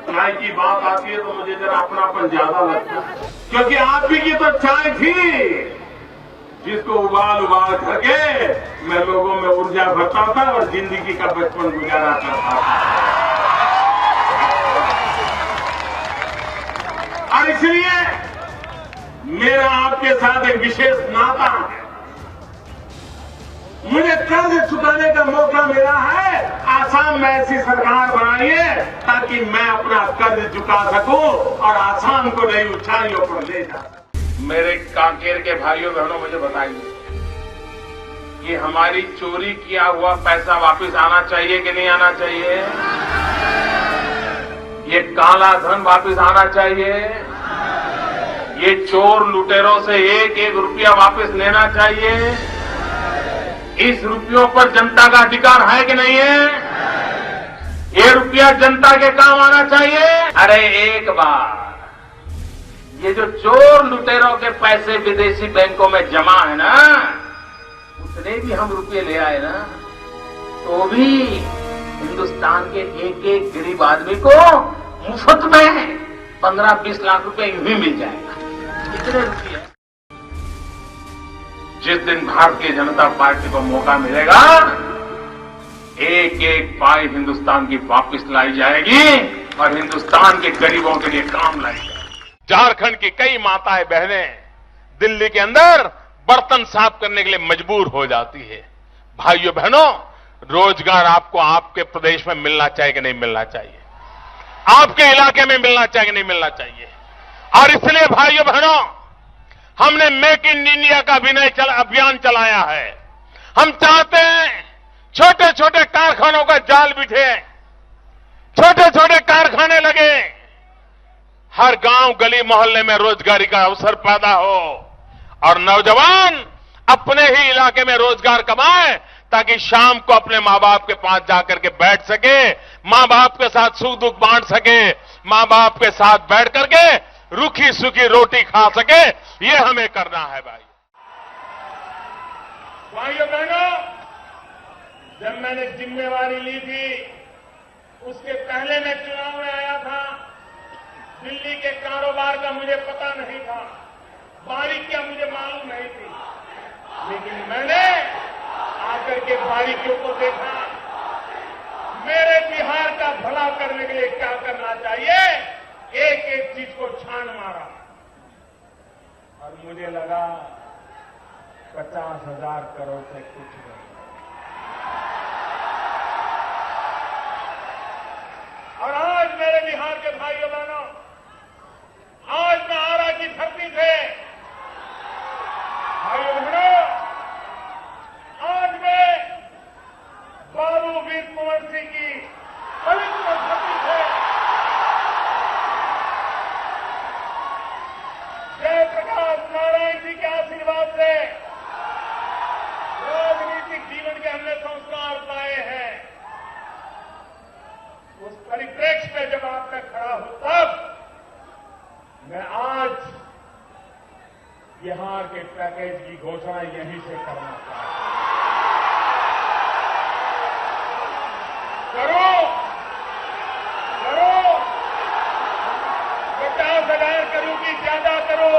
चाय की बात आती है तो मुझे जरा अपनापन ज्यादा लगता है, क्योंकि आप ही की तो चाय थी जिसको उबाल उबाल करके मैं लोगों में ऊर्जा भरता था और जिंदगी का बचपन गुजारा करता था। और इसलिए मेरा आपके साथ एक विशेष नाता है। मुझे कर्ज चुकाने का मौका मिला है। आसाम में ऐसी सरकार बनाइए ताकि मैं अपना कर्ज चुका सकूं और आसाम को नई ऊंचाइयों पर ले जा सकूं। मेरे कांकेर के भाइयों बहनों, मुझे बताइए कि हमारी चोरी किया हुआ पैसा वापस आना चाहिए कि नहीं आना चाहिए? ये काला धन वापस आना चाहिए? ये चोर लुटेरों से एक एक रुपया वापस लेना चाहिए? इस रुपयों पर जनता का अधिकार है कि नहीं है? ये रुपया जनता के काम आना चाहिए। अरे एक बार ये जो चोर लुटेरों के पैसे विदेशी बैंकों में जमा है ना, उतने भी हम रुपये ले आए ना, तो भी हिंदुस्तान के एक एक गरीब आदमी को मुफ्त में 15-20 लाख रुपए यूं ही मिल जाएगा। इतने रुपये जिस दिन भारतीय जनता पार्टी को मौका मिलेगा, एक एक पाई हिंदुस्तान की वापस लाई जाएगी और हिंदुस्तान के गरीबों के लिए काम लाई जाएगी। झारखंड की कई माताएं बहनें दिल्ली के अंदर बर्तन साफ करने के लिए मजबूर हो जाती है। भाइयों बहनों, रोजगार आपको आपके प्रदेश में मिलना चाहिए कि नहीं मिलना चाहिए? आपके इलाके में मिलना चाहिए कि नहीं मिलना चाहिए? और इसलिए भाइयों बहनों, हमने मेक इन इंडिया का अभियान चलाया है। हम चाहते हैं छोटे छोटे कारखानों का जाल बिछे, छोटे छोटे कारखाने लगे, हर गांव गली मोहल्ले में रोजगारी का अवसर पैदा हो और नौजवान अपने ही इलाके में रोजगार कमाए ताकि शाम को अपने मां बाप के पास जाकर के बैठ सके, मां बाप के साथ सुख दुख बांट सके, मां बाप के साथ बैठ करके रूखी सूखी रोटी खा सके। ये हमें करना है भाइयों बहनों, जब मैंने जिम्मेवारी ली थी उसके पहले मैं चुनाव में आया था। दिल्ली के कारोबार का मुझे पता नहीं था, बारीकियां मुझे मालूम नहीं थी, लेकिन मैंने आकर के बारीकियों को देखा। मेरे बिहार का भला करने के लिए क्या करना चाहिए, एक एक चीज को छान मारा और मुझे लगा 50,000 करोड़ से कुछ नहीं। और आज मेरे बिहार के भाइयों बहनों, आज मैं आरा की धरती से भाइयों बहनों, आज मैं बाबू वीर कुंवर सिंह की पवित्र धरती से जयप्रकाश नारायण जी के आशीर्वाद से राजनीतिक जीवन के हमने संस्कार पाए हैं। उस परिप्रेक्ष्य में जब आप में खड़ा हूं, तब मैं आज बिहार के पैकेज की घोषणा यहीं से करना चाहता हूं। करो 50,000 करोड़ की ज्यादा करो,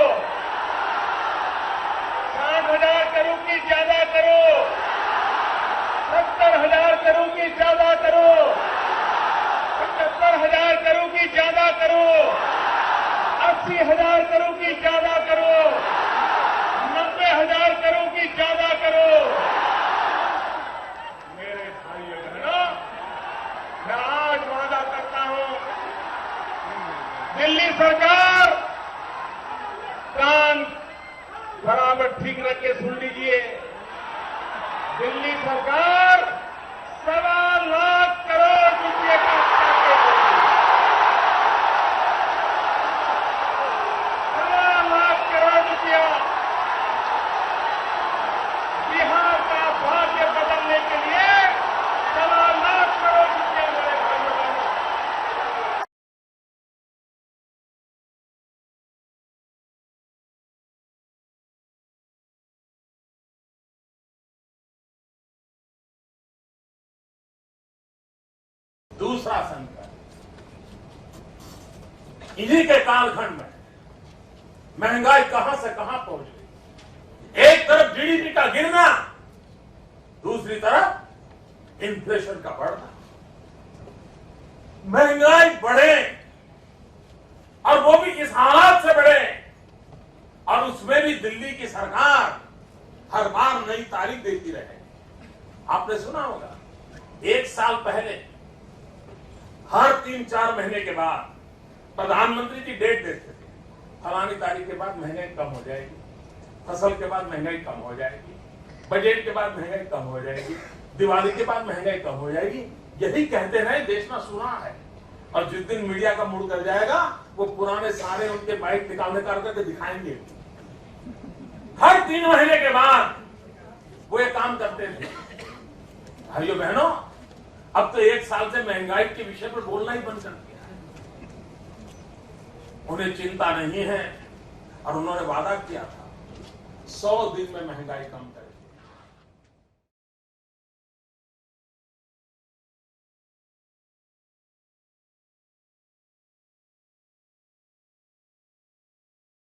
60,000 करोड़ की ज्यादा करो, 70,000 करोड़ की ज्यादा करो, 75,000 करोड़ की ज्यादा करो, 80,000 करोड़ की ज्यादा करो, 90,000 करोड़ की ज्यादा करो। मेरे भाइयों बहनों, मैं आज वादा करता हूं, दिल्ली सरकार, कान बराबर ठीक रख के सुन लीजिए, दिल्ली सरकार 1.25 लाख करोड़ रुपये का पैकेज, 1.25 लाख करोड़ रुपया बिहार का भाग्य बदलने के लिए 1.25 लाख करोड़ रुपया मेरे भाइयों बहनों। दूसरा संकल्प, इन्हीं के कालखंड में महंगाई कहां से कहां पहुंच गई। एक तरफ जीडीपी का गिरना, दूसरी तरफ इन्फ्लेशन का बढ़ना। महंगाई बढ़े और वो भी इस हालात से बढ़े, और उसमें भी दिल्ली की सरकार हर बार नई तारीख देती रहे। आपने सुना होगा, एक साल पहले हर 3-4 महीने के बाद प्रधानमंत्री जी डेट देते थे, फलानी तारीख के बाद महंगाई कम हो जाएगी, फसल के बाद महंगाई कम हो जाएगी, बजट के बाद महंगाई कम हो जाएगी, दिवाली के बाद महंगाई कम हो जाएगी। यही कहते रहे, देश में सुना है। और जिस दिन मीडिया का मूड कर जाएगा, वो पुराने सारे उनके बाइक निकालने करके दिखाएंगे। हर 3 महीने के बाद वो ये काम करते थे। भाइयों बहनों, अब तो 1 साल से महंगाई के विषय पर बोलना ही बंद कर दिया है। उन्हें चिंता नहीं है, और उन्होंने वादा किया था 100 दिन में महंगाई कम करें।